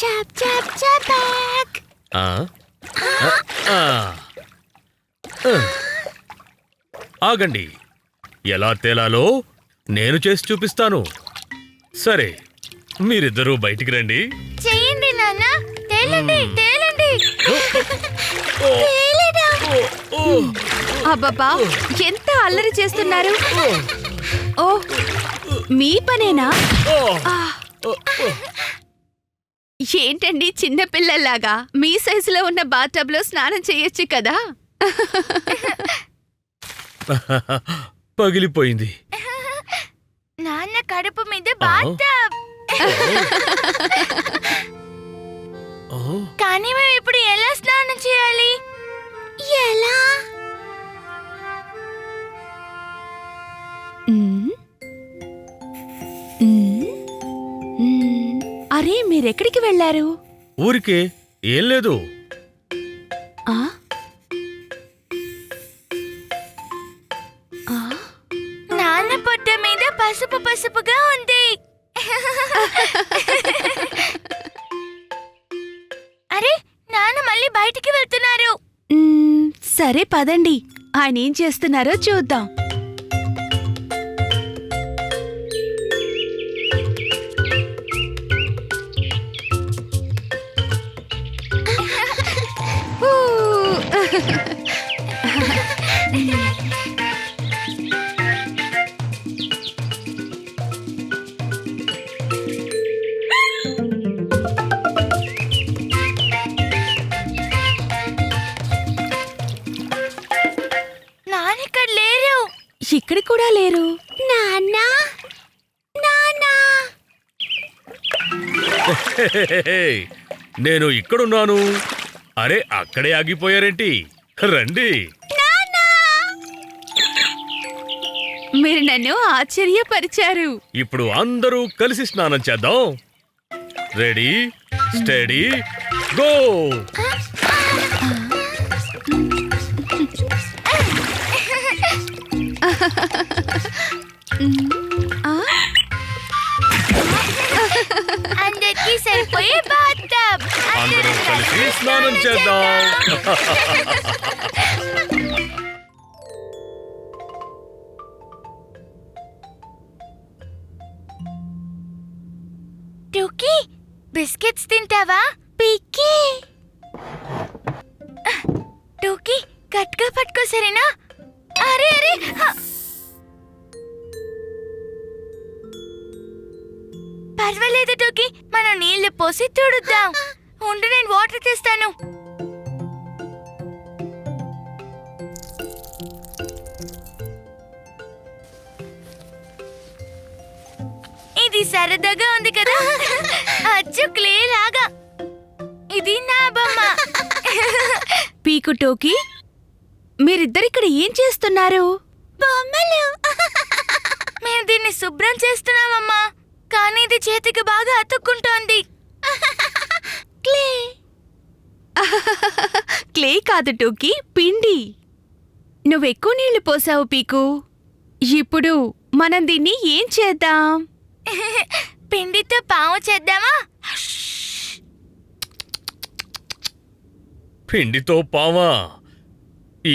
Chop chop చాపాక్. ఆగండి, ఎలా తేలాలో నేను చేసి చూపిస్తాను. సరే, మీరిద్దరూ బయటికి రండి. చెయ్యండి నాన్న, తేలండి తేలండి. అబ్బబ్బా, ఎంత అల్లరి చేస్తున్నారు! ఓ, మీ పనేనా? ఏంటండి చిన్నపిల్లల్లాగా మీ సైజులో ఉన్న బాత్టబ్ లో స్నానం చేయొచ్చు కదా. పగిలిపోయింది. నాన్న కడుపు మీద బాత్టబ్. కానీ మేము ఇప్పుడు ఎలా స్నానం చేయాలి? ఎలా? అరే, మీరెక్కడికి వెళ్లారు? ఊరికే, ఏం లేదు. నాన్న పొట్ట మీద పసుపు పసుపుగా ఉంది. అరే, నాన్న మళ్ళీ బయటికి వెళ్తున్నారు. సరే పదండి, ఆయన ఏం చేస్తున్నారో చూద్దాం. ఇక్కడ కూడా లేరు. నాన్నా నాన్నా, నేను ఇక్కడున్నాను. అరే, అక్కడే ఆగిపోయారేంటి? రండి. మీరు నన్ను ఆశ్చర్యపరిచారు. ఇప్పుడు అందరూ కలిసి స్నానం చేద్దాం. Ready, study, go! అందరికీ సరిపోయే బాత్టబ్. అందరూ కలిసి స్నానం చేద్దాం. టూకీ, బిస్కెట్స్ తింటావా? పిక్కీ, టూకీ గట్టిగా పట్టుకో, సరేనా? అరే అరే, పర్వాలేదు టూకీ, మనం నీళ్లు పోసి తుడుద్దాం. ఉండు, నేను వాటర్ తెస్తాను. ఇది సరదాగా ఉంది కదా, అచ్చు క్లే లాగా. ఇది నా బొమ్మ. పీకు, టోకీ, మీరిద్దరిక్కడ ఏం చేస్తున్నారు? బొమ్మలు. మేము దీన్ని శుభ్రం చేస్తున్నామమ్మా, కానీ ఇది చేతికి బాగా అతుక్కుంటోంది. క్లే. క్లే కాదు టోకీ, పిండి. నువ్వెక్కువ నీళ్లు పోసావు పీకు. ఇప్పుడు మనం దీన్ని ఏం చేద్దాం? పిండితో పాము చేద్దామా? పిండితో పావా?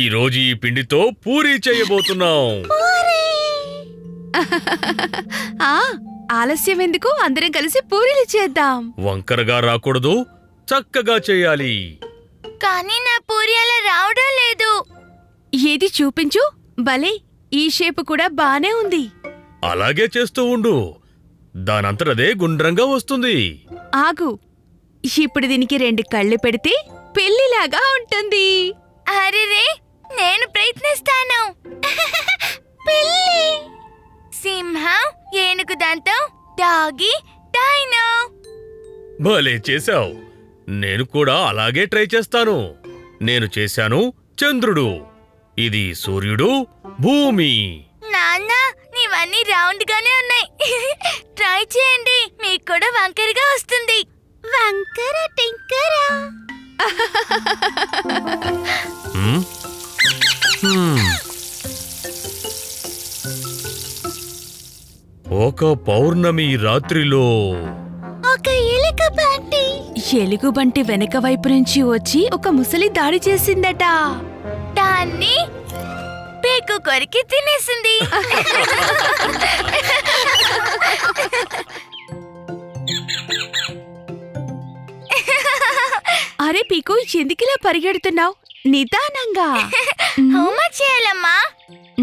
ఈరోజు ఈ పిండితో పూరీ చేయబోతున్నాం. ఆలస్యం ఎందుకు, అందరం కలిసి పూరీలు చేద్దాం. వంకరగా రాకూడదు, చక్కగా చేయాలి. కానీ నా పూరి అలా రావడం లేదు. ఏది చూపించు. భలే, ఈ షేపు కూడా బానే ఉంది. అలాగే చేస్తూ ఉండు, దానంతటదే గుండ్రంగా వస్తుంది. ఆగు, ఇప్పుడు దీనికి 2 కళ్ళు పెడితే పెళ్లిలాగా ఉంటుంది. అరెరే, నేను ప్రయత్నిస్తాను. పిల్లి, సింహం, ఏనుగు దంతం, డాగి, డైనో. భలే చేశావు. నేను కూడా అలాగే ట్రై చేస్తాను. నేను చేశాను చంద్రుడు, ఇది సూర్యుడు, భూమి. నాన్న, నీవన్నీ రౌండ్ గానే ఉన్నాయి. ట్రై చేయండి, మీకు కూడా వంకరగా వస్తుంది. వంకర టింకరా. ఒక పౌర్ణమి రాత్రిలో ఒక ఎలుక ఎలుగుబంటి వెనక వైపు నుంచి వచ్చి ఒక ముసలి దాడి చేసిందట. దాన్ని పీకు కొరికి తినేసింది. అరే పీకు, ఎందుకిలా పరిగెడుతున్నావు? నిదానంగా. హోంవర్క్ చేయాలమ్మా.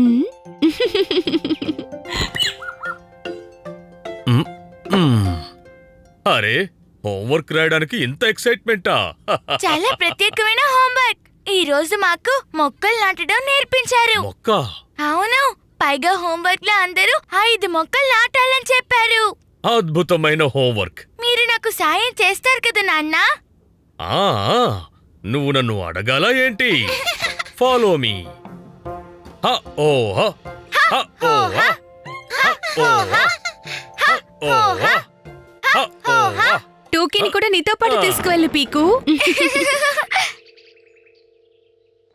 ఉమ్, అరే, హోంవర్క్ రాయడానికి ఇంత ఎక్సైట్మెంటా? చాలా ప్రత్యేకమైన హోంవర్క్. ఈ రోజు మాకు మొక్కలు నాటడం నేర్పించారు. మొక్క? అవును, పైగా హోంవర్క్ లో అందరూ 5 మొక్కలు నాటాలని చెప్పారు. అద్భుతమైన హోంవర్క్. మీరు నాకు సాయం చేస్తారు కదా నాన్న? ఆ, నువ్వు నన్ను అడగాలా ఏంటి? Follow me. టోకీని కూడా నీతో పాటు తీసుకువెళ్ళు పీకు.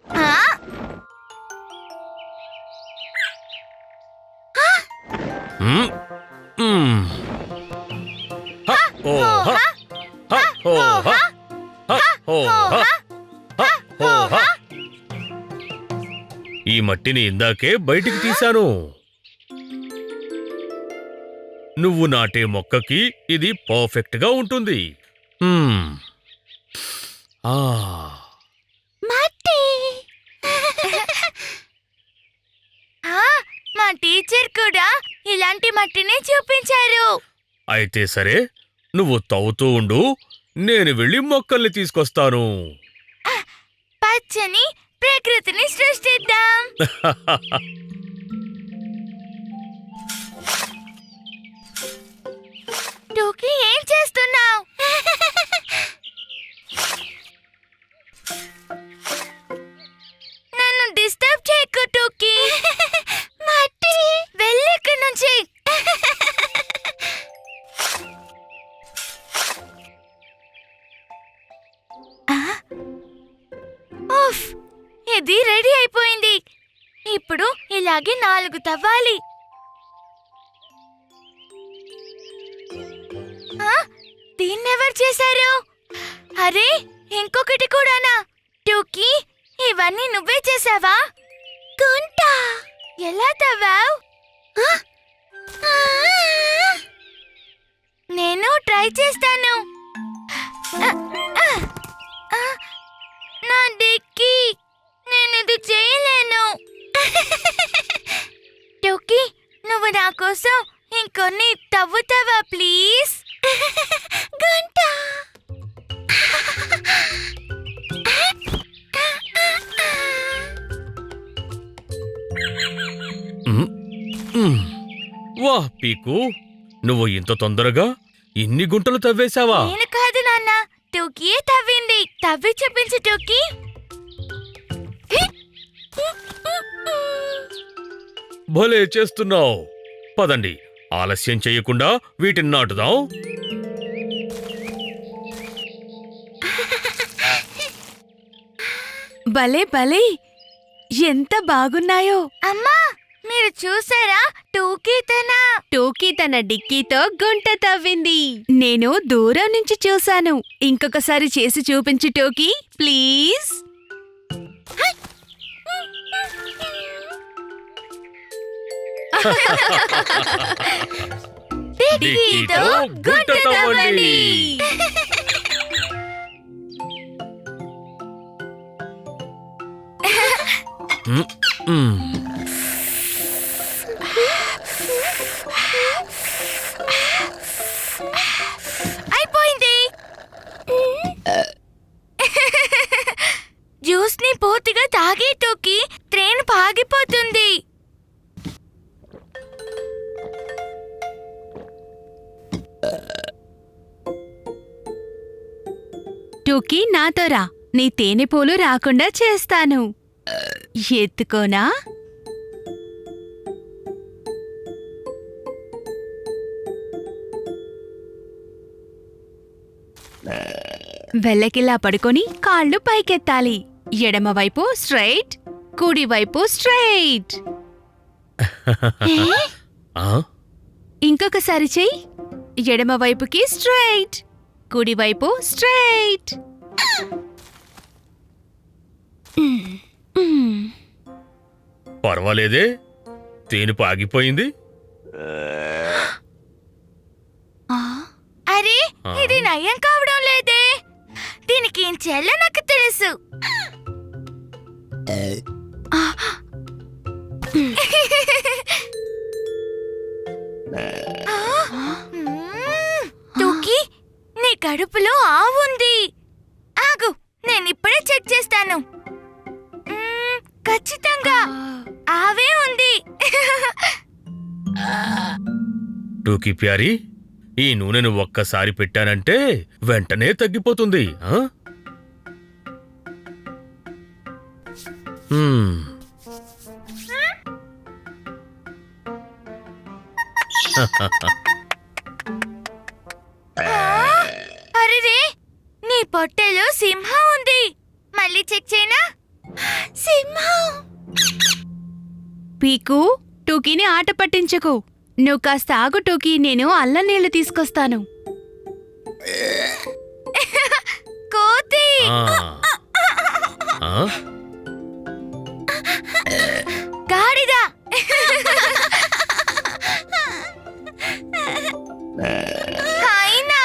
ఆ? ఈ మట్టిని ఇందాకే బయటికి తీశాను. నువ్వు నాటే మొక్కకి ఇది పర్ఫెక్ట్ గా ఉంటుంది. మట్టి. మా టీచర్ కూడా ఇలాంటి మట్టిని చూపించారు. అయితే సరే, నువ్వు తవ్వుతూ ఉండు, నేను వెళ్ళి మొక్కల్ని తీసుకొస్తాను. పచ్చని ప్రకృతిని సృష్టిద్దాం. టోకీ, ఏం చేస్తున్నావు? నన్ను డిస్టర్బ్ చేయకు టోకీ. మట్టి, వెళ్ళు ఇక్కడి నుంచి. ఉఫ్, ఇది రెడీ అయిపోయింది. ఇప్పుడు ఇలాగే 4 తవ్వాలి. దీన్నెవరు చేశారు? అరే, ఇంకొకటి కూడానా? టూకీ, ఇవన్నీ నువ్వే చేసావా? గుంట ఎలా తవ్వావు? నేను ట్రై చేస్తాను. నా డిక్కీ, నేను ఇది చేయలేను. టూకీ, నువ్వు నా కోసం ఇంకొన్ని తవ్వుతావా ప్లీజ్? గంట. వాహ్ పీకు, నువ్వు ఇంత తొందరగా ఇన్ని గుంటలు తవ్వేశావా? నేను కాదు నాన్న, టూకీయే తవ్వింది. తవ్వి చూపించు టూకీ. భలే చేస్తున్నావు. పదండి, ఆలస్యం చెయ్యకుండా వీటిని నాటుదాం. భలే భలే, ఎంత బాగున్నాయో. అమ్మా, మీరు చూసారా? టోకీ తన డిక్కీతో గుంట తవ్వింది. నేను దూరం నుంచి చూశాను. ఇంకొకసారి చేసి చూపించు టోకీ, ప్లీజ్. డిక్కీతో గుంట తవ్వండి. అయిపోయింది. జ్యూస్ ని పూర్తిగా తాగే టోకీ, ట్రైన్ పాగిపోతుంది. టోకీ, నాతో రా. నీ తేనెపూలు రాకుండా చేస్తాను. ఎత్తుకోనా? వెల్లకిలా పడుకొని కాళ్ళు పైకెత్తాలి. ఎడమవైపు స్ట్రైట్, కుడివైపు స్ట్రైట్. ఆ? ఇంకొకసారి చెయ్యి. ఎడమవైపుకి స్ట్రైట్, కుడివైపు స్ట్రైట్. పర్వాలేదే, తేనుపు ఆగిపోయింది. అరే, ఇది నయం కావడం లేదే. దీనికి ఏం చేయాలో నాకు తెలుసు. టూకీ, నీ కడుపులో ఆవుంది. ఆగు, నేనిప్పుడే చెక్ చేస్తాను. ఖచ్చితంగా ఆవే ఉంది. టూకీ ప్యారీ, ఈ నూనెను ఒక్కసారి పెట్టానంటే వెంటనే తగ్గిపోతుంది. అరే, నీ పొట్టెలో సింహం ఉంది. మళ్ళీ చెక్ చేయనా? సింహం. పీకు, టూకీని ఆట పట్టించకు. నువ్వు కాస్త ఆగు టూకీ, నేను అల్లం నీళ్లు తీసుకొస్తాను. కోతి. గాడిద. అయినా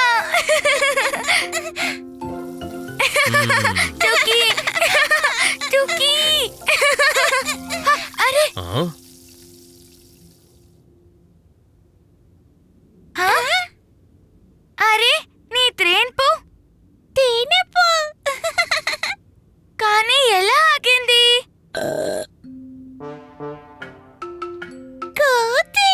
టూకీ, టూకీ. అరే, అరే, నీ త్రేన్పు తేనెపు. కానీ ఎలా ఆగింది? కోతి.